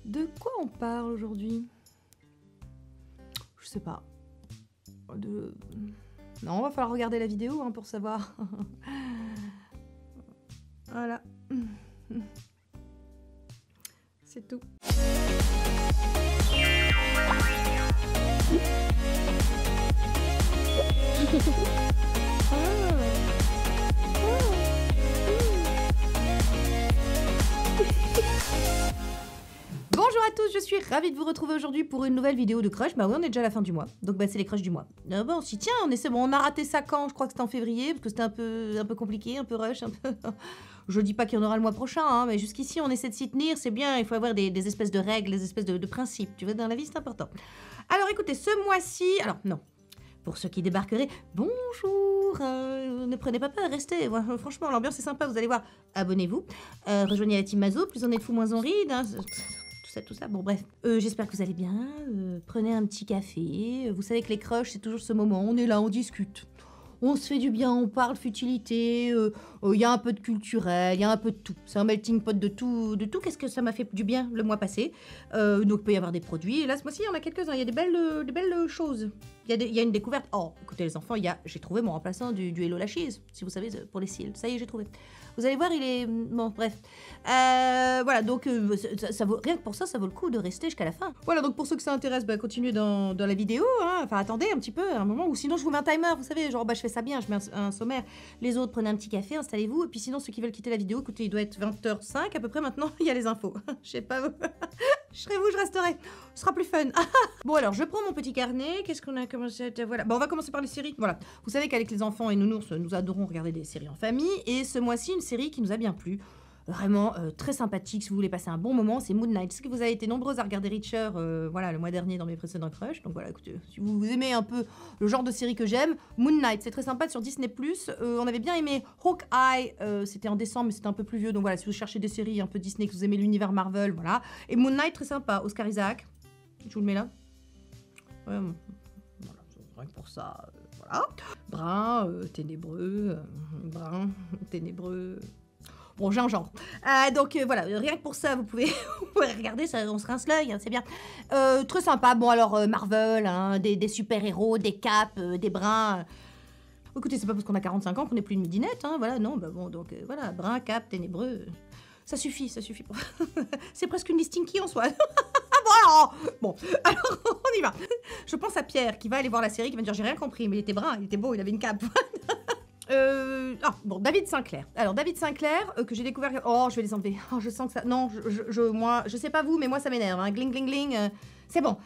De quoi on parle aujourd'hui? Je sais pas. Non, va falloir regarder la vidéo hein, pour savoir. Voilà. C'est tout. Bonjour à tous, je suis ravie de vous retrouver aujourd'hui pour une nouvelle vidéo de crush. Bah oui, on est déjà à la fin du mois, donc bah c'est les crushs du mois. Bon, si tiens, on a raté ça quand? Je crois que c'était en février, parce que c'était un peu compliqué, un peu rush, un peu... Je dis pas qu'il y en aura le mois prochain, hein, mais jusqu'ici on essaie de s'y tenir, c'est bien, il faut avoir des espèces de règles, des espèces de principes, tu vois, dans la vie c'est important. Alors écoutez, ce mois-ci, alors non, pour ceux qui débarqueraient, bonjour, ne prenez pas peur, restez, franchement l'ambiance est sympa, vous allez voir, abonnez-vous, rejoignez la team Mazo, plus on est de fou, moins on ride, hein, tout ça, bon bref. J'espère que vous allez bien, prenez un petit café, vous savez que les crushs c'est toujours ce moment, on est là, on discute. On se fait du bien, on parle futilité, il y a un peu de culturel, il y a un peu de tout. C'est un melting pot de tout. Qu'est-ce que ça m'a fait du bien le mois passé? Donc il peut y avoir des produits. Et là, ce mois-ci, il y en a quelques-uns. Il y a des belles choses. Il y a une découverte. Oh, écoutez les enfants, j'ai trouvé mon remplaçant du Hello la Cheese, si vous savez, pour les cils. Ça y est, j'ai trouvé. Vous allez voir, il est... Bon, bref. Voilà, donc rien que pour ça, ça vaut le coup de rester jusqu'à la fin. Voilà, donc pour ceux que ça intéresse, bah, continuez dans la vidéo. Hein. Enfin, attendez un petit peu, un moment, ou sinon je vous mets un timer, vous savez, genre, bah, je fais ça bien, je mets un sommaire. Les autres, prenez un petit café, installez-vous. Et puis sinon, ceux qui veulent quitter la vidéo, écoutez, il doit être 20h05 à peu près maintenant, il y a les infos. Je sais pas, je serai vous, je resterai. Ce sera plus fun. Bon, alors, je prends mon petit carnet. Qu'est-ce qu'on a commencé à... Voilà. Bon, on va commencer par les séries. Voilà. Vous savez qu'avec les enfants et nounours, nous adorons regarder des séries en famille. Et ce mois-ci, une série qui nous a bien plu. Vraiment très sympathique si vous voulez passer un bon moment, c'est Moon Knight. Je sais que vous avez été nombreuses à regarder Reacher voilà, le mois dernier dans mes précédents crushs. Donc voilà, écoutez, si vous aimez un peu le genre de série que j'aime, Moon Knight, c'est très sympa sur Disney+. On avait bien aimé Hawkeye, c'était en décembre, mais c'était un peu plus vieux. Donc voilà, si vous cherchez des séries un peu Disney, que vous aimez l'univers Marvel, voilà. Et Moon Knight, très sympa. Oscar Isaac, je vous le mets là. Ouais, voilà, rien que pour ça, voilà. Brun, ténébreux, brun, ténébreux... Bon, j'ai un genre. Donc voilà, rien que pour ça, vous pouvez regarder, ça, on se rince l'œil, hein, c'est bien. Très sympa. Bon, alors Marvel, hein, des super-héros, des capes, des brins. Écoutez, c'est pas parce qu'on a 45 ans qu'on n'est plus une midinette, hein, voilà, non, bah bon, donc voilà, brun, cap, ténébreux. Ça suffit pour... C'est presque une listinky en soi. Bon, alors on y va. Je pense à Pierre qui va aller voir la série, qui va me dire j'ai rien compris, mais il était brun, il était beau, il avait une cape. Bon, David Sinclair. Alors, David Sinclair, que j'ai découvert... Oh, je vais les enlever. Oh, je sens que ça... Non, moi, je sais pas vous, mais moi, ça m'énerve. Hein. Gling, gling, gling. C'est bon.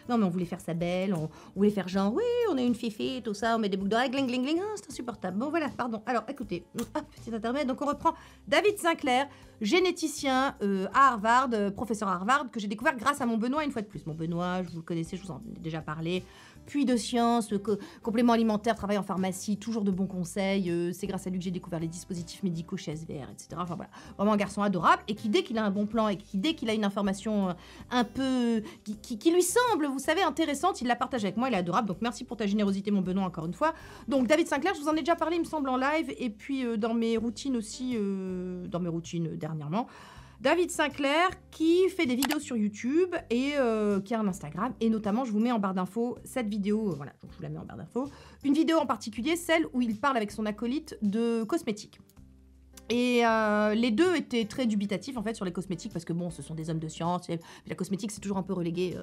Non, mais on voulait faire ça belle. On voulait faire genre, oui, on est une fifi, tout ça. On met des boucles d'oreilles, gling, gling, gling. Ah, c'est insupportable. Bon, voilà, pardon. Alors, écoutez. Petit intermède. Donc, on reprend David Sinclair, généticien à Harvard, professeur à Harvard, que j'ai découvert grâce à mon Benoît une fois de plus. Mon Benoît, vous le connaissez, je vous en ai déjà parlé. Puis de sciences, complément alimentaire, travail en pharmacie, toujours de bons conseils. C'est grâce à lui que j'ai découvert les dispositifs médicaux chez SVR, etc. Enfin voilà, vraiment un garçon adorable et qui, dès qu'il a un bon plan et qui, dès qu'il a une information un peu... qui lui semble, vous savez, intéressante, il la partage avec moi, il est adorable. Donc merci pour ta générosité, mon Benoît, encore une fois. Donc David Sinclair, je vous en ai déjà parlé, il me semble, en live. Et puis dans mes routines aussi, dernièrement. David Sinclair qui fait des vidéos sur YouTube et qui a un Instagram. Et notamment, je vous mets en barre d'infos cette vidéo. Voilà, donc je vous la mets en barre d'infos. Une vidéo en particulier, celle où il parle avec son acolyte de cosmétiques. Et les deux étaient très dubitatifs en fait sur les cosmétiques parce que bon, ce sont des hommes de science. Et la cosmétique, c'est toujours un peu relégué...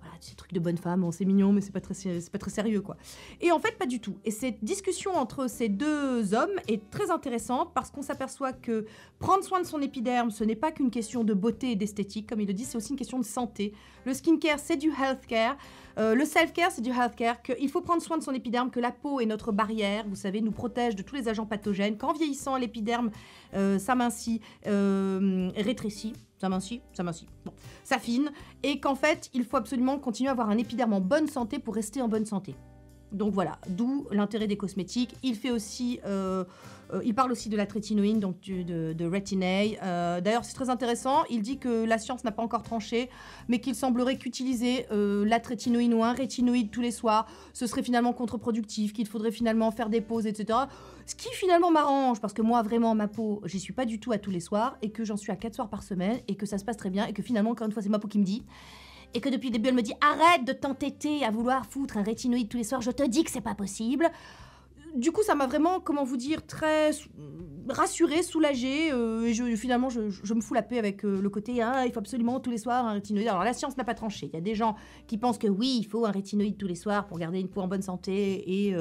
Voilà, ces trucs de bonne femme, bon, c'est mignon, mais c'est pas très sérieux, quoi. Et en fait, pas du tout. Et cette discussion entre ces deux hommes est très intéressante parce qu'on s'aperçoit que prendre soin de son épiderme, ce n'est pas qu'une question de beauté et d'esthétique, comme il le dit, c'est aussi une question de santé. Le skincare, c'est du healthcare. Le self-care, c'est du healthcare. Qu'il faut prendre soin de son épiderme, que la peau est notre barrière, vous savez, nous protège de tous les agents pathogènes. Qu'en vieillissant, l'épiderme s'amincit, rétrécit. Ça mincit, bon, s'affine, et qu'en fait, il faut absolument continuer à avoir un épiderme en bonne santé pour rester en bonne santé. Donc voilà, d'où l'intérêt des cosmétiques. Il fait aussi, il parle aussi de la trétinoïne, donc de Retin-A. D'ailleurs, c'est très intéressant. Il dit que la science n'a pas encore tranché, mais qu'il semblerait qu'utiliser la trétinoïne ou un rétinoïde tous les soirs, ce serait finalement contre-productif, qu'il faudrait finalement faire des pauses, etc. Ce qui finalement m'arrange, parce que moi, vraiment, ma peau, j'y suis pas du tout à tous les soirs, et que j'en suis à 4 soirs par semaine, et que ça se passe très bien, et que finalement, encore une fois, c'est ma peau qui me dit... Et que depuis le début, elle me dit « Arrête de t'entêter à vouloir foutre un rétinoïde tous les soirs, je te dis que c'est pas possible !» Du coup, ça m'a vraiment, comment vous dire, très rassurée, soulagée. Et finalement, je me fous la paix avec le côté « Ah, il faut absolument tous les soirs un rétinoïde !» Alors, la science n'a pas tranché. Il y a des gens qui pensent que oui, il faut un rétinoïde tous les soirs pour garder une peau en bonne santé et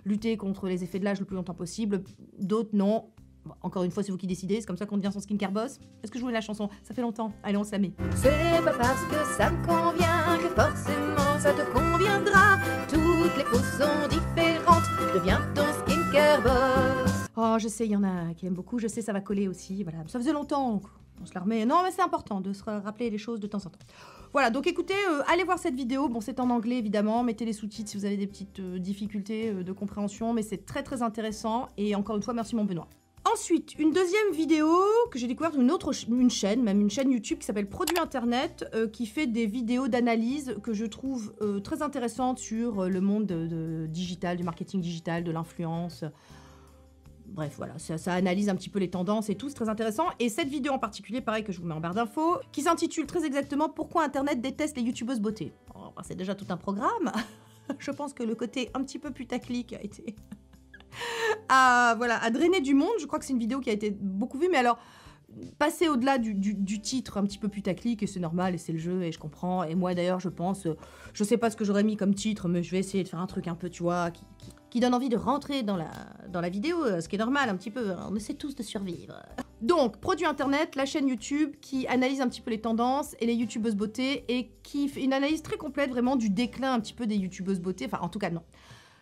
lutter contre les effets de l'âge le plus longtemps possible. D'autres, non. Bon, encore une fois, c'est vous qui décidez, c'est comme ça qu'on devient son skincare boss. Est-ce que je voulais la chanson? Ça fait longtemps. Allez, on se la met. C'est pas parce que ça me convient que forcément ça te conviendra. Toutes les peaux sont différentes, deviens ton skincare boss. Oh, je sais, il y en a qui aiment beaucoup, je sais, ça va coller aussi. Voilà, ça faisait longtemps, on se la remet. Non, mais c'est important de se rappeler les choses de temps en temps. Voilà, donc écoutez, allez voir cette vidéo. Bon, c'est en anglais, évidemment. Mettez les sous-titres si vous avez des petites difficultés de compréhension, mais c'est très, très intéressant. Et encore une fois, merci mon Benoît. Ensuite, une deuxième vidéo que j'ai découverte, une chaîne YouTube qui s'appelle Produits Internet, qui fait des vidéos d'analyse que je trouve très intéressantes sur le monde digital, du marketing digital, de l'influence. Bref, voilà, ça analyse un petit peu les tendances et tout, c'est très intéressant. Et cette vidéo en particulier, pareil que je vous mets en barre d'infos, qui s'intitule très exactement « Pourquoi Internet déteste les youtubeuses beauté ». C'est déjà tout un programme. Je pense que le côté un petit peu putaclic a été... à drainer du monde. Je crois que c'est une vidéo qui a été beaucoup vue, mais alors passer au-delà du titre un petit peu putaclic, et c'est normal, et c'est le jeu, et je comprends, et moi d'ailleurs je pense, je sais pas ce que j'aurais mis comme titre, mais je vais essayer de faire un truc un peu, tu vois, qui donne envie de rentrer dans la vidéo, ce qui est normal un petit peu, on essaie tous de survivre. Donc, Produits Internet, la chaîne YouTube qui analyse un petit peu les tendances et les youtubeuses beauté, et qui fait une analyse très complète vraiment du déclin un petit peu des youtubeuses beauté, enfin en tout cas non.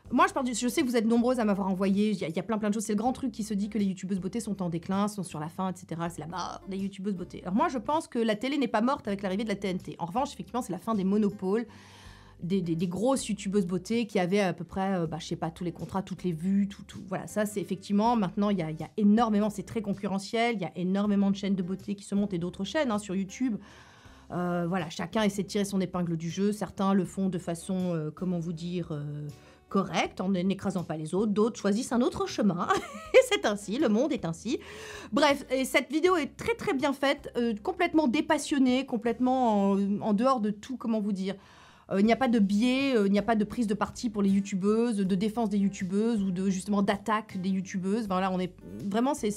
Moi, je sais que vous êtes nombreuses à m'avoir envoyé, il y a plein de choses, c'est le grand truc qui se dit que les youtubeuses beauté sont en déclin, sont sur la fin, etc. C'est la mort des youtubeuses beauté. Alors moi, je pense que la télé n'est pas morte avec l'arrivée de la TNT. En revanche, effectivement, c'est la fin des monopoles, des grosses youtubeuses beauté qui avaient à peu près, je sais pas, tous les contrats, toutes les vues, tout. Voilà, ça c'est effectivement, maintenant, il y a énormément, c'est très concurrentiel, il y a énormément de chaînes de beauté qui se montent et d'autres chaînes sur YouTube. Voilà, chacun essaie de tirer son épingle du jeu. Certains le font de façon, comment vous dire... correct, en n'écrasant pas les autres, d'autres choisissent un autre chemin, et c'est ainsi, le monde est ainsi. Bref, et cette vidéo est très très bien faite, complètement dépassionnée, complètement en dehors de tout, comment vous dire, il n'y a pas de biais, il n'y a pas de prise de parti pour les youtubeuses, de défense des youtubeuses, ou de justement d'attaque des youtubeuses. Voilà, on est vraiment, c'est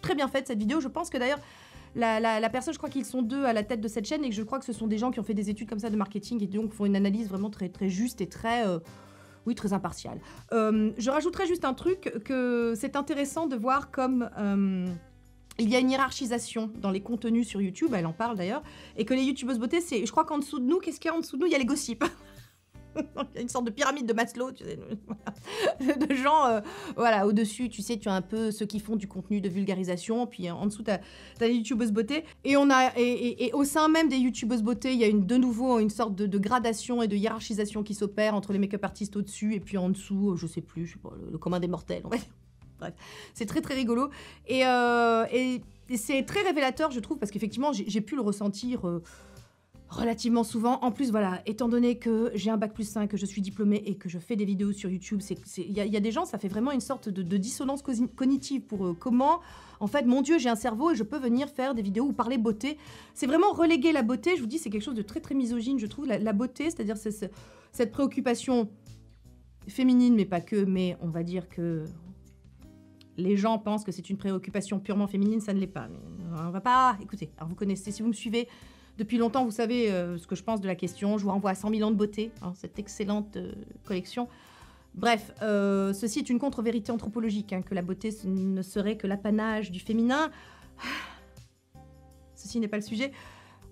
très bien faite cette vidéo. Je pense que d'ailleurs, la personne, je crois qu'ils sont 2 à la tête de cette chaîne, et que je crois que ce sont des gens qui ont fait des études comme ça de marketing, et donc font une analyse vraiment très, très juste et très... oui, très impartial. Je rajouterais juste un truc, que c'est intéressant de voir comme il y a une hiérarchisation dans les contenus sur YouTube, elle en parle d'ailleurs, et que les youtubeuses beauté, je crois qu'en dessous de nous, qu'est-ce qu'il y a en dessous de nous? Il y a les gossips. Il y a une sorte de pyramide de Maslow, tu sais, de gens, voilà, au-dessus, tu sais, tu as un peu ceux qui font du contenu de vulgarisation, puis en dessous, tu as les youtubeuses beauté, et au sein même des youtubeuses beauté, il y a de nouveau une sorte de gradation et de hiérarchisation qui s'opère entre les make-up artistes au-dessus, et puis en dessous, je sais pas, le commun des mortels, on va dire. Bref, c'est très très rigolo, et c'est très révélateur, je trouve, parce qu'effectivement, j'ai pu le ressentir... relativement souvent. En plus, voilà, étant donné que j'ai un bac+5, que je suis diplômée et que je fais des vidéos sur YouTube, il y a des gens, ça fait vraiment une sorte de dissonance cognitive pour eux. Comment, en fait, mon Dieu, j'ai un cerveau et je peux venir faire des vidéos ou parler beauté. C'est vraiment reléguer la beauté, je vous dis, c'est quelque chose de très très misogyne, je trouve, la beauté, c'est-à-dire cette préoccupation féminine, mais pas que, mais on va dire que... les gens pensent que c'est une préoccupation purement féminine, ça ne l'est pas. Mais on va pas... Écoutez, alors vous connaissez, si vous me suivez depuis longtemps, vous savez ce que je pense de la question. Je vous renvoie à 100 000 ans de beauté, cette excellente collection. Bref, ceci est une contre-vérité anthropologique, que la beauté ne serait que l'apanage du féminin. Ceci n'est pas le sujet.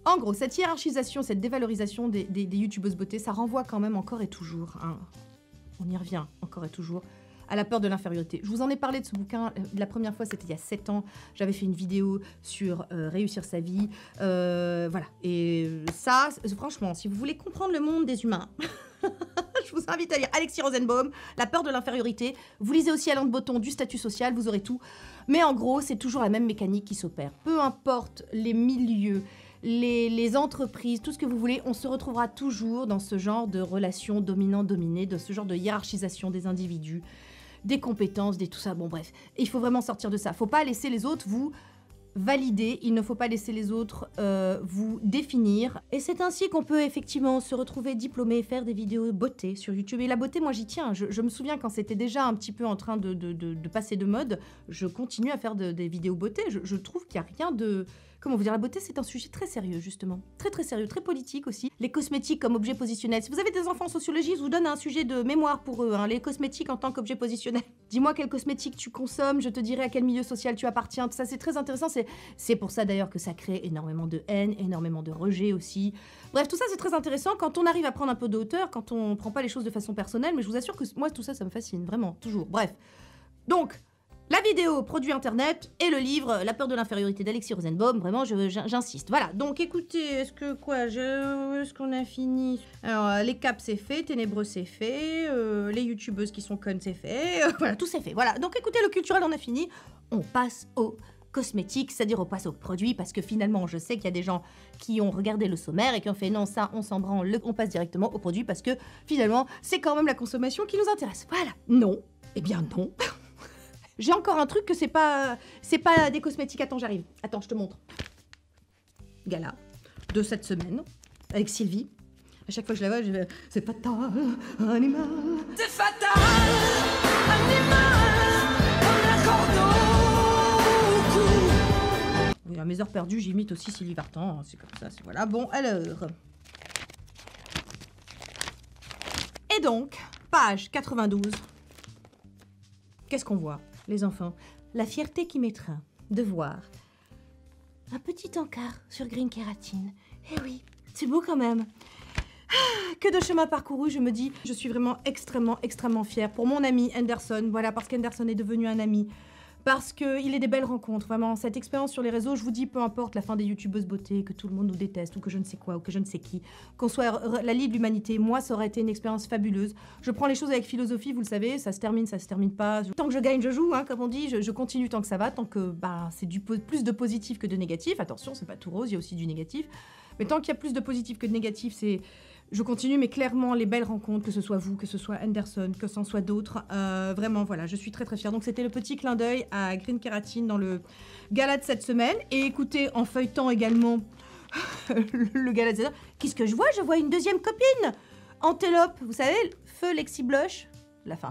En gros, cette hiérarchisation, cette dévalorisation des youtubeuses beauté, ça renvoie quand même encore et toujours, on y revient encore et toujours, à la peur de l'infériorité. Je vous en ai parlé de ce bouquin, la première fois c'était il y a 7 ans, j'avais fait une vidéo sur réussir sa vie, voilà, et ça, franchement, si vous voulez comprendre le monde des humains, je je vous invite à lire Alexis Rosenbaum, La peur de l'infériorité. Vous lisez aussi Alain de Botton, Du statut social, vous aurez tout. Mais en gros, c'est toujours la même mécanique qui s'opère. Peu importe les milieux, les entreprises, tout ce que vous voulez, on se retrouvera toujours dans ce genre de relation dominant-dominé, de ce genre de hiérarchisation des individus, des compétences, tout ça. Bon bref, il faut vraiment sortir de ça. Faut pas laisser les autres vous valider, il ne faut pas laisser les autres vous définir. Et c'est ainsi qu'on peut effectivement se retrouver diplômé, faire des vidéos beauté sur YouTube. Et la beauté, moi j'y tiens. Je me souviens quand c'était déjà un petit peu en train de passer de mode, je continue à faire des vidéos beauté. Je trouve qu'il n'y a rien de... Comment vous dire, la beauté, c'est un sujet très sérieux, justement. Très, très sérieux, très politique aussi. Les cosmétiques comme objet positionnel. Si vous avez des enfants en sociologie, je vous donne un sujet de mémoire pour eux, hein, les cosmétiques en tant qu'objet positionnel. Dis-moi quel cosmétique tu consommes, je te dirai à quel milieu social tu appartiens. Tout ça, c'est très intéressant. C'est pour ça, d'ailleurs, que ça crée énormément de haine, énormément de rejet aussi. Bref, tout ça, c'est très intéressant quand on arrive à prendre un peu de hauteur, quand on prend pas les choses de façon personnelle. Mais je vous assure que moi, tout ça, ça me fascine, vraiment, toujours. Bref. Donc... la vidéo, produit internet, et le livre, La peur de l'infériorité d'Alexis Rosenbaum, vraiment, j'insiste. Voilà, donc écoutez, est-ce qu'on a fini? Alors, les caps, c'est fait, Ténébreux, c'est fait, les youtubeuses qui sont connes, c'est fait, voilà, tout c'est fait. Voilà, donc écoutez, le culturel, on a fini. On passe au cosmétique, c'est-à-dire on passe aux produits, parce que finalement, je sais qu'il y a des gens qui ont regardé le sommaire et qui ont fait non, ça, on s'en branle, on passe directement aux produits, parce que finalement, c'est quand même la consommation qui nous intéresse. Voilà, non, eh bien non. J'ai encore un truc que c'est pas des cosmétiques. Attends, j'arrive. Attends, je te montre. Gala de cette semaine avec Sylvie. À chaque fois que je la vois, je vais... C'est fatal, animal. C'est fatal, animal. Oui, à mes heures perdues, j'imite aussi Sylvie Vartan. C'est comme ça, c'est voilà. Bon, alors. Et donc, page 92. Qu'est-ce qu'on voit, les enfants? La fierté qui m'étreint de voir un petit encart sur Green Kératine. Eh oui, c'est beau quand même. Que de chemin parcouru, je me dis, je suis vraiment extrêmement fière pour mon ami Anderson. Voilà, parce qu'Anderson est devenu un ami. Parce qu'il est des belles rencontres, vraiment. Cette expérience sur les réseaux, je vous dis, peu importe la fin des youtubeuses beauté, que tout le monde nous déteste, ou que je ne sais quoi, ou que je ne sais qui, qu'on soit la Ligue de l'Humanité, moi, ça aurait été une expérience fabuleuse. Je prends les choses avec philosophie, vous le savez, ça se termine pas. Tant que je gagne, je joue, hein, comme on dit, je continue tant que ça va, tant que bah, c'est plus de positif que de négatif. Attention, c'est pas tout rose, il y a aussi du négatif. Mais tant qu'il y a plus de positif que de négatif, c'est... Je continue, mais clairement, les belles rencontres, que ce soit vous, que ce soit Anderson, que ce soit d'autres, vraiment, voilà, je suis très fière. Donc, c'était le petit clin d'œil à Green Kératine dans le gala de cette semaine. Et écoutez, en feuilletant également le gala de cette semaine, qu'est-ce que je vois? Je vois une deuxième copine, Antelope, vous savez, Feu Lexi Blush.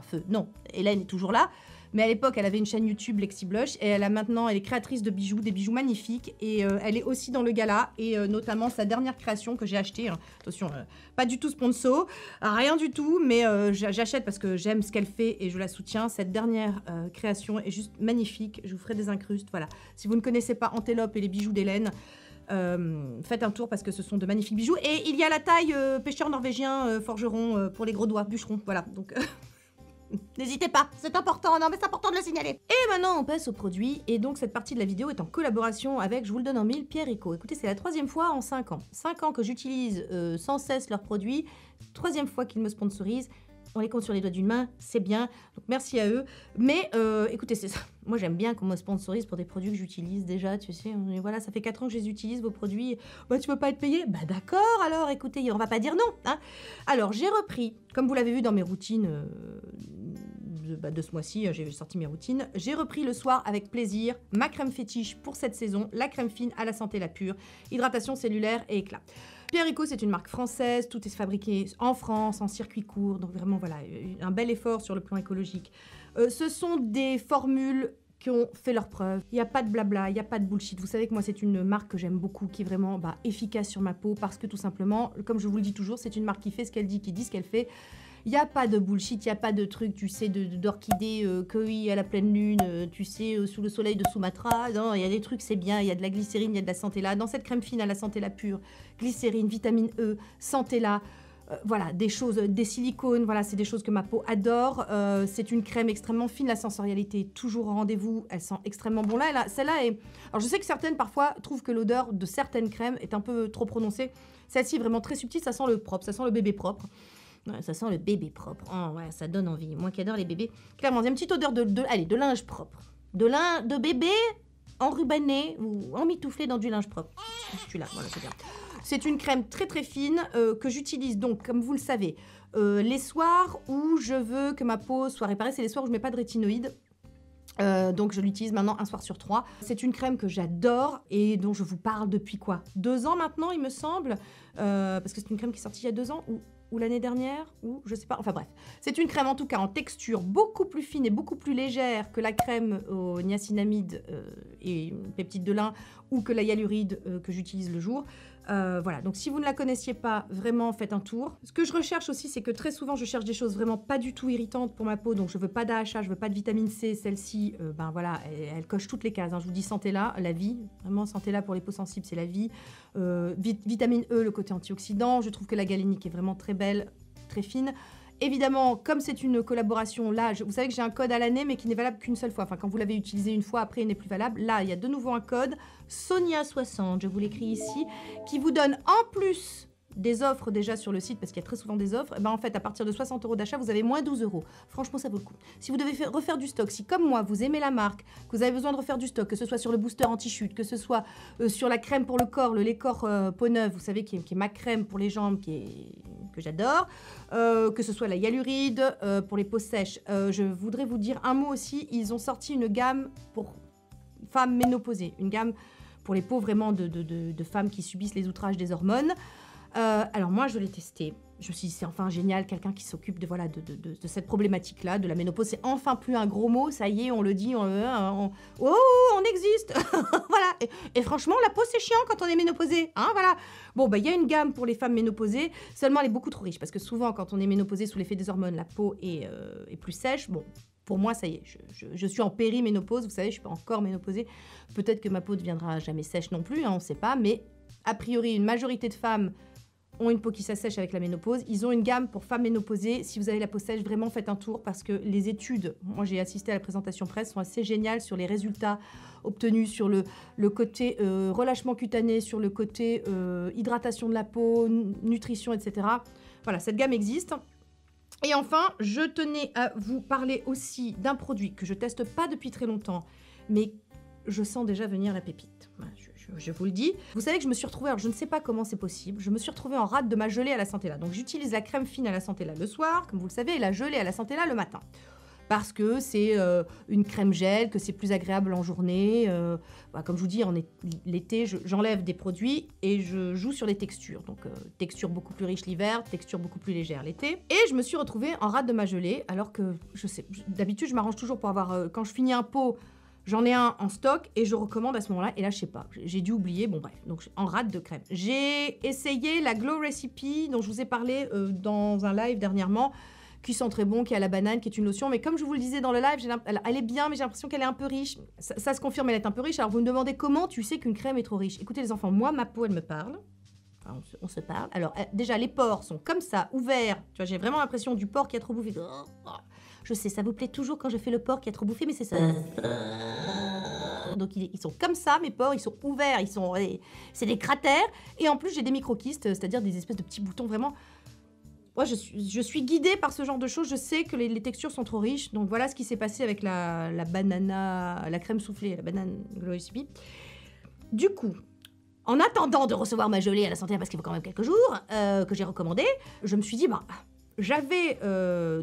Feu, non, Hélène est toujours là. Mais à l'époque, elle avait une chaîne YouTube, Lexi Blush, et elle est créatrice de bijoux, des bijoux magnifiques, et elle est aussi dans le gala, et notamment sa dernière création que j'ai achetée, hein. Attention, pas du tout sponsor, rien du tout, mais j'achète parce que j'aime ce qu'elle fait et je la soutiens. Cette dernière création est juste magnifique, je vous ferai des incrustes, voilà. Si vous ne connaissez pas Antelope et les bijoux d'Hélène, faites un tour parce que ce sont de magnifiques bijoux. Et il y a la taille pêcheur norvégien, forgeron, pour les gros doigts, bûcheron, voilà, donc... N'hésitez pas, c'est important, non mais c'est important de le signaler. Et maintenant on passe aux produits, et donc cette partie de la vidéo est en collaboration avec, je vous le donne en mille, Pierre Eco. Écoutez, c'est la 3e fois en 5 ans. 5 ans que j'utilise sans cesse leurs produits, 3e fois qu'ils me sponsorisent. On les compte sur les doigts d'une main, c'est bien, donc merci à eux. Mais écoutez, c'est ça. Moi j'aime bien qu'on me sponsorise pour des produits que j'utilise déjà, tu sais. Voilà, ça fait 4 ans que je les utilise, vos produits. Bah tu veux pas être payé? Bah d'accord, alors écoutez, on va pas dire non, hein. Alors j'ai repris, comme vous l'avez vu dans mes routines de ce mois-ci, j'ai sorti mes routines. J'ai repris le soir avec plaisir ma crème fétiche pour cette saison, la crème fine à la santé la pure, hydratation cellulaire et éclat. Pierre Eco, c'est une marque française, tout est fabriqué en France, en circuit court, donc vraiment voilà, un bel effort sur le plan écologique. Ce sont des formules qui ont fait leurs preuves. Il n'y a pas de blabla, il n'y a pas de bullshit. Vous savez que moi, c'est une marque que j'aime beaucoup, qui est vraiment efficace sur ma peau, parce que tout simplement, comme je vous le dis toujours, c'est une marque qui fait ce qu'elle dit, qui dit ce qu'elle fait. Il n'y a pas de bullshit, il n'y a pas de truc, tu sais, d'orchidée cueillie à la pleine lune, tu sais, sous le soleil de Sumatra. Non, il y a des trucs, c'est bien, il y a de la glycérine, il y a de la santé là. Dans cette crème fine à la santé la pure, glycérine, vitamine E, santé là. Voilà, des choses, des silicones, voilà, c'est des choses que ma peau adore. C'est une crème extrêmement fine, la sensorialité est toujours au rendez-vous, elle sent extrêmement bon. Là, celle-là est... Alors je sais que certaines, parfois, trouvent que l'odeur de certaines crèmes est un peu trop prononcée. Celle-ci est vraiment très subtile, ça sent le propre, ça sent le bébé propre. Ouais, ça sent le bébé propre. Oh, ouais, ça donne envie. Moi qui adore les bébés. Clairement, il y a une petite odeur de linge propre. De bébé enrubané ou emmitouflé dans du linge propre. Celui-là, voilà, c'est bien. C'est une crème très très fine que j'utilise donc, comme vous le savez, les soirs où je veux que ma peau soit réparée. C'est les soirs où je ne mets pas de rétinoïdes. Donc je l'utilise maintenant un soir sur 3. C'est une crème que j'adore et dont je vous parle depuis quoi 2 ans maintenant, il me semble. Parce que c'est une crème qui est sortie il y a 2 ans ou l'année dernière, ou je sais pas, enfin bref. C'est une crème en tout cas en texture beaucoup plus fine et beaucoup plus légère que la crème au niacinamide et peptide de lin ou que la hyaluride que j'utilise le jour. Voilà, donc si vous ne la connaissiez pas, vraiment faites un tour. Ce que je recherche aussi, c'est que très souvent je cherche des choses vraiment pas du tout irritantes pour ma peau, donc je veux pas d'AHA, je veux pas de vitamine C, celle-ci, ben voilà, elle coche toutes les cases, hein. Je vous dis sentez-la, la vie, vraiment sentez-la pour les peaux sensibles, c'est la vie. Vitamine E, le côté antioxydant, je trouve que la galénique est vraiment très belle, très fine. Évidemment, comme c'est une collaboration, là, vous savez que j'ai un code à l'année, mais qui n'est valable qu'une seule fois. Enfin, quand vous l'avez utilisé une fois, après, il n'est plus valable. Là, il y a de nouveau un code, Sonia60, je vous l'écris ici, qui vous donne en plus des offres déjà sur le site, parce qu'il y a très souvent des offres. Et ben, en fait, à partir de 60 € d'achat, vous avez moins 12 €. Franchement, ça vaut le coup. Si vous devez refaire du stock, si comme moi, vous aimez la marque, que vous avez besoin de refaire du stock, que ce soit sur le booster anti-chute, que ce soit sur la crème pour le corps, le lait corps peau neuve, vous savez, qui est ma crème pour les jambes, que j'adore, que ce soit la hyaluride, pour les peaux sèches. Je voudrais vous dire un mot aussi, ils ont sorti une gamme pour femmes ménopausées, une gamme pour les peaux vraiment de femmes qui subissent les outrages des hormones. Alors moi, je l'ai testé. Je me suis dit, c'est enfin génial, quelqu'un qui s'occupe de cette problématique-là, de la ménopause. C'est enfin plus un gros mot, ça y est, on le dit, oh, on existe. Voilà. Et franchement, la peau, c'est chiant quand on est ménopausé. Hein, voilà. Bon, bah, il y a une gamme pour les femmes ménopausées, seulement elle est beaucoup trop riche, parce que souvent, quand on est ménopausé sous l'effet des hormones, la peau est plus sèche. Bon, pour moi, ça y est, je suis en périménopause, vous savez, je suis pas encore ménopausée. Peut-être que ma peau ne deviendra jamais sèche non plus, hein, on ne sait pas, mais a priori, une majorité de femmes ont une peau qui s'assèche avec la ménopause. Ils ont une gamme pour femmes ménopausées. Si vous avez la peau sèche, vraiment faites un tour parce que les études, moi j'ai assisté à la présentation presse, sont assez géniales sur les résultats obtenus, sur le côté relâchement cutané, sur le côté hydratation de la peau, nutrition, etc. Voilà, cette gamme existe. Et enfin, je tenais à vous parler aussi d'un produit que je teste pas depuis très longtemps, mais je sens déjà venir la pépite. Je vous le dis. Vous savez que je me suis retrouvée, alors je ne sais pas comment c'est possible, je me suis retrouvée en rate de ma gelée à la Santé-Là. Donc j'utilise la crème fine à la Santé-Là le soir, comme vous le savez, et la gelée à la Santé-Là le matin. Parce que c'est une crème gel, que c'est plus agréable en journée. Bah, comme je vous dis, l'été, j'enlève des produits et je joue sur les textures. Donc texture beaucoup plus riche l'hiver, texture beaucoup plus légère l'été. Et je me suis retrouvée en rate de ma gelée, alors que je sais, d'habitude je m'arrange toujours pour avoir, quand je finis un pot, j'en ai un en stock et je recommande à ce moment-là. Et là, je sais pas, j'ai dû oublier. Bon, bref, donc en rate de crème. J'ai essayé la Glow Recipe dont je vous ai parlé dans un live dernièrement, qui sent très bon, qui est à la banane, qui est une lotion. Mais comme je vous le disais dans le live, elle est bien, mais j'ai l'impression qu'elle est un peu riche. Ça se confirme, elle est un peu riche. Alors, vous me demandez comment tu sais qu'une crème est trop riche. Écoutez, les enfants, moi, ma peau, elle me parle. Enfin, on se parle. Alors, déjà, les pores sont comme ça, ouverts. Tu vois, j'ai vraiment l'impression du porc qui a trop bouffé. Je sais, ça vous plaît toujours quand je fais le porc qui a trop bouffé, mais c'est ça. Donc ils sont comme ça, mes pores, ils sont ouverts, c'est des cratères. Et en plus, j'ai des microkystes, c'est-à-dire des espèces de petits boutons vraiment. Moi, je suis guidée par ce genre de choses. Je sais que les textures sont trop riches. Donc voilà ce qui s'est passé avec la banana, la crème soufflée, la banane Glow Recipe. Du coup, en attendant de recevoir ma gelée à la Santé, parce qu'il faut quand même quelques jours, que j'ai recommandé, je me suis dit, bah, j'avais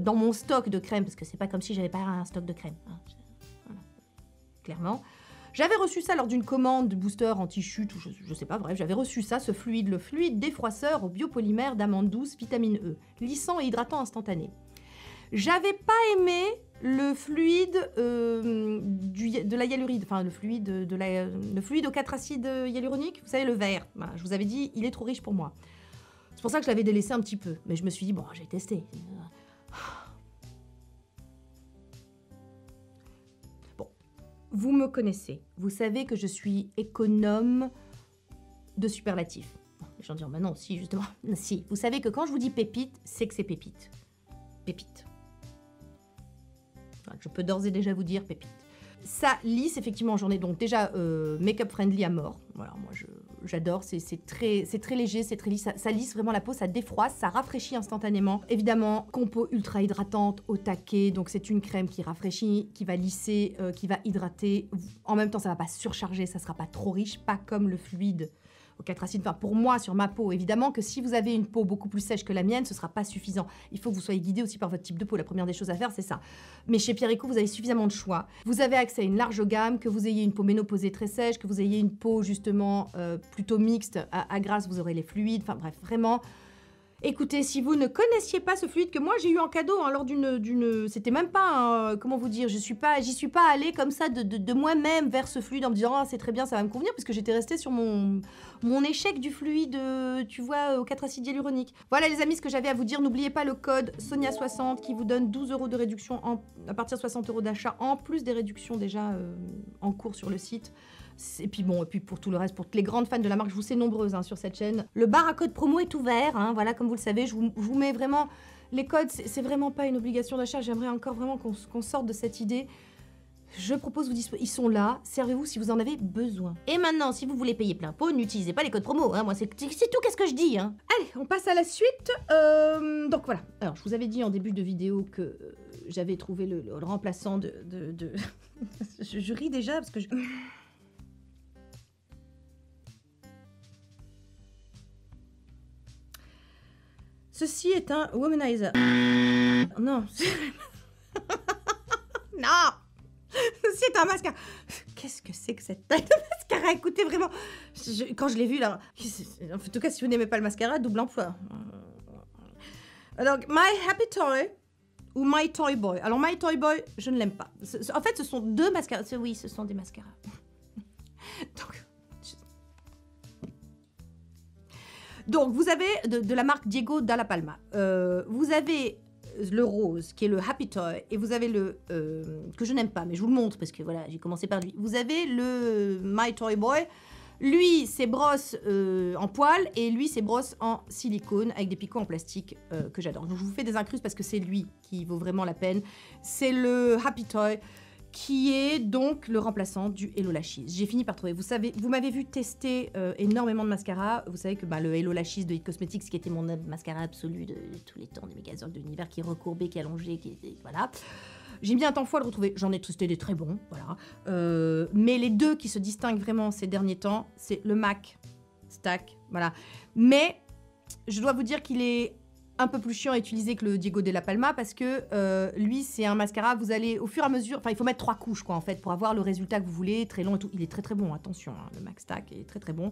dans mon stock de crème, parce que c'est pas comme si j'avais pas un stock de crème, hein, voilà, clairement. J'avais reçu ça lors d'une commande de booster anti-chute, ou je sais pas, bref, j'avais reçu ça, ce fluide, le fluide défroisseur au biopolymère d'amande douce, vitamine E, lissant et hydratant instantané. J'avais pas aimé le fluide de la hyaluride, enfin le fluide aux 4 acides hyaluroniques, vous savez, le vert. Voilà, je vous avais dit, il est trop riche pour moi. C'est pour ça que je l'avais délaissé un petit peu. Mais je me suis dit, bon, j'ai testé. Bon, vous me connaissez. Vous savez que je suis économe de superlatifs. Les gens diront, bah non, si, justement. Si, vous savez que quand je vous dis pépite, c'est que c'est pépite. Pépite. Enfin, je peux d'ores et déjà vous dire pépite. Ça lisse effectivement en journée, donc déjà make-up friendly à mort. Voilà, moi j'adore, c'est très léger, c'est très lisse, ça lisse vraiment la peau, ça défroisse, ça rafraîchit instantanément. Évidemment, compo ultra hydratante au taquet, donc c'est une crème qui rafraîchit, qui va lisser, qui va hydrater. En même temps, ça va pas surcharger, ça sera pas trop riche, pas comme le fluide aux 4 acides. Enfin, pour moi, sur ma peau, évidemment que si vous avez une peau beaucoup plus sèche que la mienne, ce sera pas suffisant. Il faut que vous soyez guidé aussi par votre type de peau. La première des choses à faire, c'est ça. Mais chez Pierre & Co, vous avez suffisamment de choix. Vous avez accès à une large gamme, que vous ayez une peau ménopausée très sèche, que vous ayez une peau justement plutôt mixte, à grasse, vous aurez les fluides. Enfin bref, vraiment... Écoutez, si vous ne connaissiez pas ce fluide que moi j'ai eu en cadeau hein, lors d'une... C'était même pas, comment vous dire, j'y suis pas allée comme ça de moi-même vers ce fluide en me disant oh, c'est très bien, ça va me convenir, parce que j'étais restée sur mon échec du fluide, tu vois, aux 4 acides hyaluroniques. Voilà les amis, ce que j'avais à vous dire. N'oubliez pas le code Sonia60 qui vous donne 12 € de réduction à partir de 60 € d'achat, en plus des réductions déjà en cours sur le site. Et puis bon, et puis pour tout le reste, pour les grandes fans de la marque, je vous sais nombreuses hein, sur cette chaîne. Le bar à code promo est ouvert, hein, voilà, comme vous le savez, je vous mets vraiment... Les codes, c'est vraiment pas une obligation d'achat, j'aimerais encore vraiment qu'on sorte de cette idée. Je propose, ils sont là, servez-vous si vous en avez besoin. Et maintenant, si vous voulez payer plein pot, n'utilisez pas les codes promo, hein, moi c'est tout, qu'est-ce que je dis hein. Allez, on passe à la suite. Donc voilà, alors je vous avais dit en début de vidéo que j'avais trouvé le remplaçant de... je ris déjà parce que je... Ceci est un womanizer. Non. Non. Ceci est un mascara. Qu'est-ce que c'est que cette taille de mascara? Écoutez, vraiment, quand je l'ai vu là... En tout cas, si vous n'aimez pas le mascara, double emploi. Alors, My Happy Toy ou My Toy Boy. Alors, My Toy Boy, je ne l'aime pas. En fait, ce sont deux mascaras. Oui, ce sont des mascaras. Donc, vous avez de la marque Diego Dalla Palma. Vous avez le rose, qui est le Happy Toy, et vous avez le... que je n'aime pas, mais je vous le montre, parce que voilà, j'ai commencé par lui. Vous avez le My Toy Boy. Lui, c'est brosse en poil, et lui, c'est brosse en silicone, avec des picots en plastique que j'adore. Donc, je vous fais des incrustes parce que c'est lui qui vaut vraiment la peine. C'est le Happy Toy, qui est donc le remplaçant du Hello Lashes. J'ai fini par trouver. Vous savez, vous m'avez vu tester énormément de mascara. Vous savez que le Hello Lashes de It Cosmetics, qui était mon mascara absolu de tous les temps, des Megazord de l'univers, qui est recourbé, qui est allongé, qui est... Voilà. J'ai mis un temps fou à le retrouver. J'en ai testé des très bons, voilà. Mais les deux qui se distinguent vraiment ces derniers temps, c'est le MAC Stack, voilà. Mais je dois vous dire qu'il est un peu plus chiant à utiliser que le Diego Dalla Palma parce que lui, c'est un mascara, vous allez au fur et à mesure... Enfin, il faut mettre 3 couches, quoi, en fait, pour avoir le résultat que vous voulez, très long et tout. Il est très, très bon, attention, hein, le MAC Stack est très, très bon.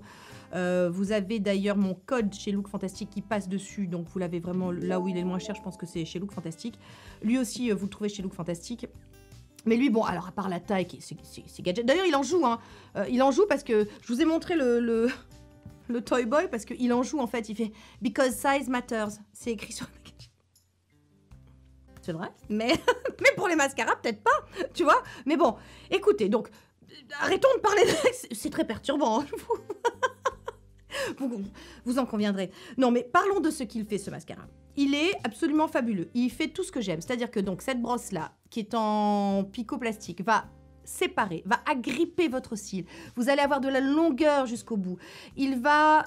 Vous avez d'ailleurs mon code chez Look Fantastic qui passe dessus, donc vous l'avez vraiment là où il est le moins cher, je pense que c'est chez Look Fantastic. Lui aussi, vous le trouvez chez Look Fantastic. Mais lui, bon, alors à part la taille, c'est gadget. D'ailleurs, il en joue, hein. Il en joue parce que je vous ai montré le Toy Boy parce qu'il en joue en fait, il fait Because size matters. C'est écrit sur le packaging. C'est vrai, mais pour les mascaras, peut-être pas, tu vois. Mais bon, écoutez, donc, arrêtons de parler de... C'est très perturbant, hein. Vous en conviendrez. Non, mais parlons de ce qu'il fait, ce mascara. Il est absolument fabuleux. Il fait tout ce que j'aime. C'est-à-dire que donc cette brosse-là, qui est en picot plastique, va séparer, va agripper votre cil. Vous allez avoir de la longueur jusqu'au bout. Il va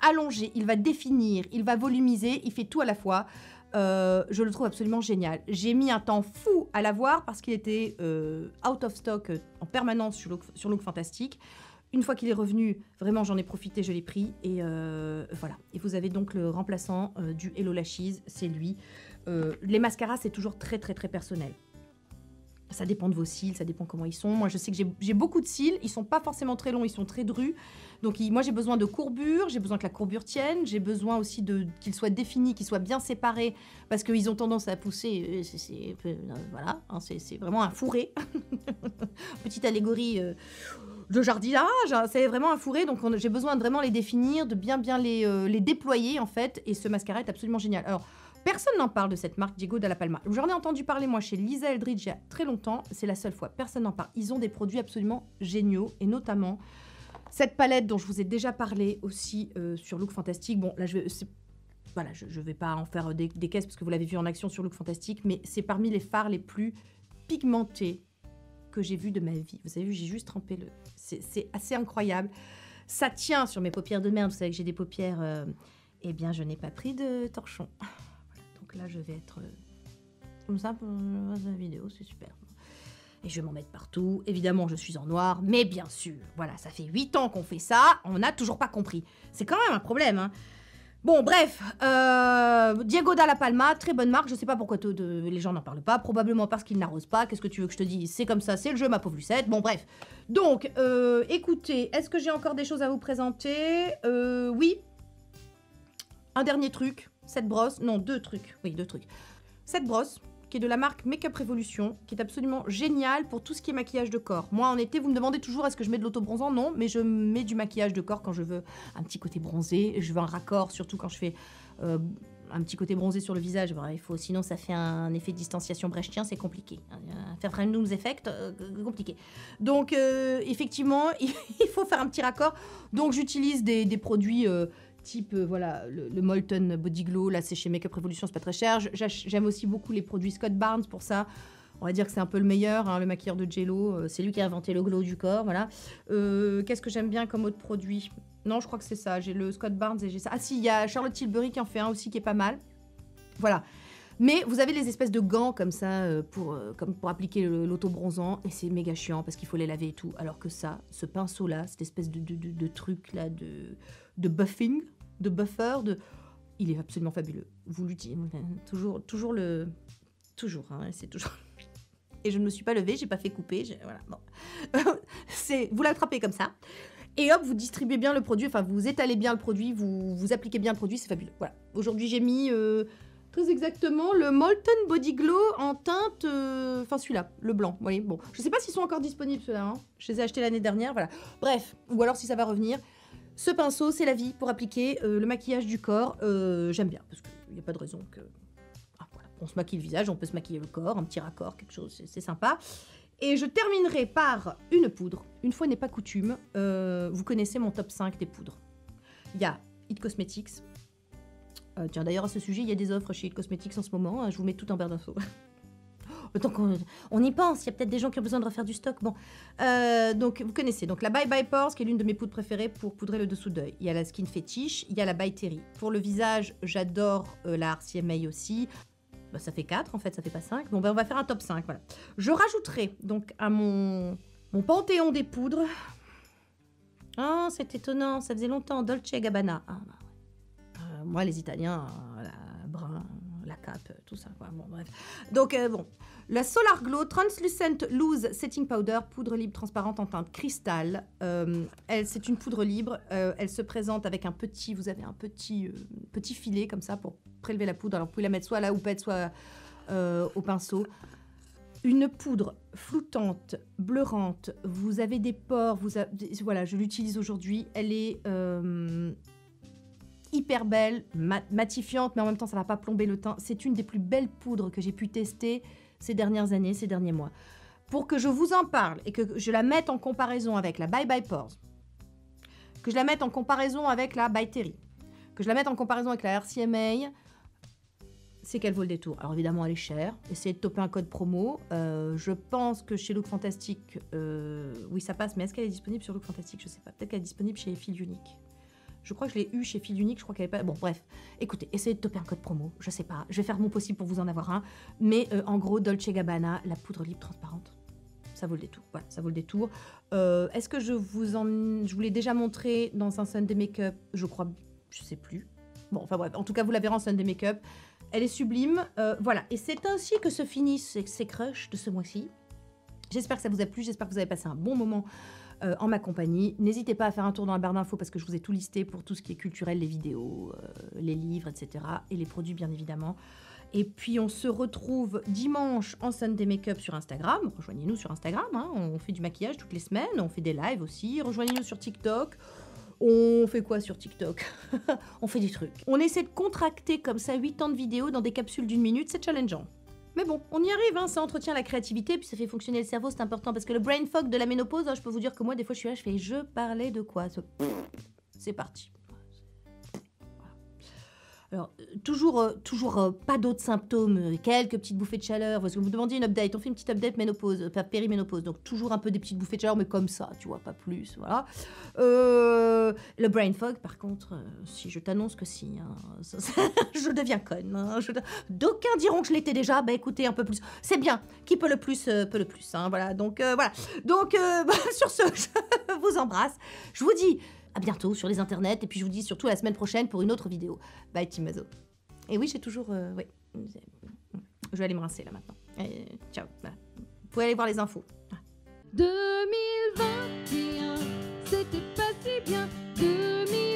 allonger, il va définir, il va volumiser, il fait tout à la fois. Je le trouve absolument génial. J'ai mis un temps fou à l'avoir parce qu'il était out of stock en permanence sur Look Fantastic. Une fois qu'il est revenu, vraiment j'en ai profité, je l'ai pris et voilà. Et vous avez donc le remplaçant du Hello Lashes, c'est lui. Les mascaras, c'est toujours très très très personnel. Ça dépend de vos cils, ça dépend comment ils sont. Moi, je sais que j'ai beaucoup de cils. Ils sont pas forcément très longs, ils sont très drus. Donc, moi, j'ai besoin de courbure. J'ai besoin que la courbure tienne. J'ai besoin aussi qu'ils soient définis, qu'ils soient bien séparés. Parce qu'ils ont tendance à pousser. Voilà, hein, c'est vraiment un fourré. Petite allégorie de jardinage. Hein, c'est vraiment un fourré. Donc, j'ai besoin de vraiment les définir, de bien les déployer, en fait. Et ce mascara est absolument génial. Alors, personne n'en parle de cette marque Diego Dalla Palma. J'en ai entendu parler, moi, chez Lisa Eldridge il y a très longtemps. C'est la seule fois. Personne n'en parle. Ils ont des produits absolument géniaux. Et notamment, cette palette dont je vous ai déjà parlé aussi sur Look Fantastic. Bon, là, je vais pas en faire des caisses parce que vous l'avez vu en action sur Look Fantastic. Mais c'est parmi les fards les plus pigmentés que j'ai vus de ma vie. Vous avez vu, j'ai juste trempé le... C'est assez incroyable. ça tient sur mes paupières de merde. Vous savez que j'ai des paupières... Eh bien, je n'ai pas pris de torchon. Voilà, donc là, je vais être comme ça pour la vidéo, c'est super. Et je vais m'en mettre partout. Évidemment, je suis en noir, mais bien sûr, voilà, ça fait 8 ans qu'on fait ça, on n'a toujours pas compris. C'est quand même un problème, hein. Bon, bref, Diego Dalla Palma, très bonne marque, je sais pas pourquoi les gens n'en parlent pas, probablement parce qu'ils n'arrosent pas, qu'est-ce que tu veux que je te dise, c'est comme ça, c'est le jeu, ma pauvre Lucette, bon bref. Donc, écoutez, est-ce que j'ai encore des choses à vous présenter? Oui. Un dernier truc, cette brosse, non, 2 trucs, oui, 2 trucs. Cette brosse, qui est de la marque Make Up Revolution, qui est absolument géniale pour tout ce qui est maquillage de corps. Moi, en été, vous me demandez toujours est-ce que je mets de l'auto-bronzant? Non, mais je mets du maquillage de corps quand je veux un petit côté bronzé, je veux un raccord, surtout quand je fais un petit côté bronzé sur le visage. Bon, il faut, sinon, ça fait un effet de distanciation brechtien, c'est compliqué. Faire random effect, compliqué. Donc, effectivement, il faut faire un petit raccord. Donc, j'utilise des produits... type, voilà, le Molten Body Glow, là c'est chez Make Up Revolution, c'est pas très cher. J'aime aussi beaucoup les produits Scott Barnes pour ça. On va dire que c'est un peu le meilleur, hein, le maquilleur de J.Lo. C'est lui qui a inventé le glow du corps, voilà. Qu'est-ce que j'aime bien comme autre produit? Non, je crois que c'est ça. J'ai le Scott Barnes et j'ai ça. Ah si, il y a Charlotte Tilbury qui en fait un aussi qui est pas mal. Voilà. Mais vous avez les espèces de gants comme ça comme pour appliquer l'auto-bronzant et c'est méga chiant parce qu'il faut les laver et tout. Alors que ça, ce pinceau-là, cette espèce de truc là de buffing, de buffer, il est absolument fabuleux. Vous l'utilisez toujours, hein, c'est toujours. Et je ne me suis pas levée, j'ai pas fait couper, voilà. Bon. Vous l'attrapez comme ça. Et hop, vous distribuez bien le produit, enfin vous étalez bien le produit, vous appliquez bien le produit, c'est fabuleux. Voilà. Aujourd'hui, j'ai mis très exactement le Molten Body Glow en teinte, enfin celui-là, le blanc. Vous voyez, bon, je sais pas s'ils sont encore disponibles ceux-là. Hein. Je les ai achetés l'année dernière, voilà. Bref, ou alors si ça va revenir. Ce pinceau, c'est la vie pour appliquer le maquillage du corps. J'aime bien, parce qu'il n'y a pas de raison que... Ah, voilà. On se maquille le visage, on peut se maquiller le corps, un petit raccord, quelque chose, c'est sympa. Et je terminerai par une poudre. Une fois n'est pas coutume, vous connaissez mon top 5 des poudres. Il y a It Cosmetics. Tiens, d'ailleurs, à ce sujet, il y a des offres chez It Cosmetics en ce moment. Hein, je vous mets tout en barre d'infos. Tant qu'on y pense, il y a peut-être des gens qui ont besoin de refaire du stock. Bon, donc vous connaissez donc la Bye Bye Pores, qui est l'une de mes poudres préférées pour poudrer le dessous d'œil. Il y a la Skin Fetish, il y a la By Terry. Pour le visage, j'adore la RCMA aussi. Bah, ça fait 4 en fait, ça fait pas 5. Bon, ben on va faire un top 5, voilà. Je rajouterai donc à mon panthéon des poudres. Ah, c'est étonnant, ça faisait longtemps. Dolce & Gabbana. Ah, bah, ouais. Moi, les Italiens, la brun, la cape, tout ça. Quoi. Bon, bref. Donc, bon. La Solar Glow Translucent Loose Setting Powder, poudre libre transparente en teinte cristal. C'est une poudre libre. Elle se présente avec vous avez un petit filet comme ça pour prélever la poudre. Alors, vous pouvez la mettre soit à la houppette, soit au pinceau. Une poudre floutante, bleurante. Vous avez des pores. Voilà, je l'utilise aujourd'hui. Elle est hyper belle, matifiante, mais en même temps, ça ne va pas plomber le teint. C'est une des plus belles poudres que j'ai pu tester ces dernières années, ces derniers mois. Pour que je vous en parle et que je la mette en comparaison avec la Bye Bye Pores, que je la mette en comparaison avec la By Terry, que je la mette en comparaison avec la RCMA, c'est qu'elle vaut le détour. Alors évidemment, elle est chère. Essayez de toper un code promo. Je pense que chez Look Fantastic, oui, ça passe, mais est-ce qu'elle est disponible sur Look Fantastic? Je sais pas. Peut-être qu'elle est disponible chez Fil Unique. Je crois que je l'ai eu chez Fil Unique, je crois qu'elle est pas... Bon, bref. Écoutez, essayez de toper un code promo, je sais pas. Je vais faire mon possible pour vous en avoir un. Mais en gros, Dolce & Gabbana, la poudre libre transparente, ça vaut le détour. Voilà, ça vaut le détour. Est-ce que je vous l'ai déjà montré dans un Sunday Makeup? Je crois... Je sais plus. Bon, enfin bref. En tout cas, vous la verrez en Sunday Makeup. Elle est sublime. Voilà. Et c'est ainsi que se finissent ces crushs de ce mois-ci. J'espère que ça vous a plu. J'espère que vous avez passé un bon moment en ma compagnie. N'hésitez pas à faire un tour dans la barre d'infos parce que je vous ai tout listé pour tout ce qui est culturel, les vidéos, les livres, etc. Et les produits, bien évidemment. Et puis, on se retrouve dimanche en Sunday Makeup sur Instagram. Rejoignez-nous sur Instagram. Hein. On fait du maquillage toutes les semaines. On fait des lives aussi. Rejoignez-nous sur TikTok. On fait quoi sur TikTok? On fait des trucs. On essaie de contracter comme ça 8 ans de vidéos dans des capsules d'1 minute. C'est challengeant. Mais bon, on y arrive, hein, ça entretient la créativité, puis ça fait fonctionner le cerveau, c'est important, parce que le brain fog de la ménopause, hein, je peux vous dire que moi, des fois, je suis là, je parlais de quoi? C'est parti. Voilà. Alors, toujours pas d'autres symptômes, quelques petites bouffées de chaleur, parce que vous me demandiez une update, on fait une petite update ménopause, pas périménopause, donc toujours un peu des petites bouffées de chaleur, mais comme ça, tu vois, pas plus, voilà. Le brain fog, par contre, si je t'annonce que si, hein, je deviens conne. Hein, d'aucuns diront que je l'étais déjà, bah écoutez, un peu plus, c'est bien, qui peut le plus, hein, voilà, donc voilà. Donc, sur ce, je vous embrasse, je vous dis à bientôt sur les internets, et puis je vous dis surtout à la semaine prochaine pour une autre vidéo. Bye Team Mazo. Et oui, j'ai toujours... oui. Je vais aller me rincer là maintenant. Ciao. Voilà. Vous pouvez aller voir les infos. 2021, c'était pas si bien. 2021.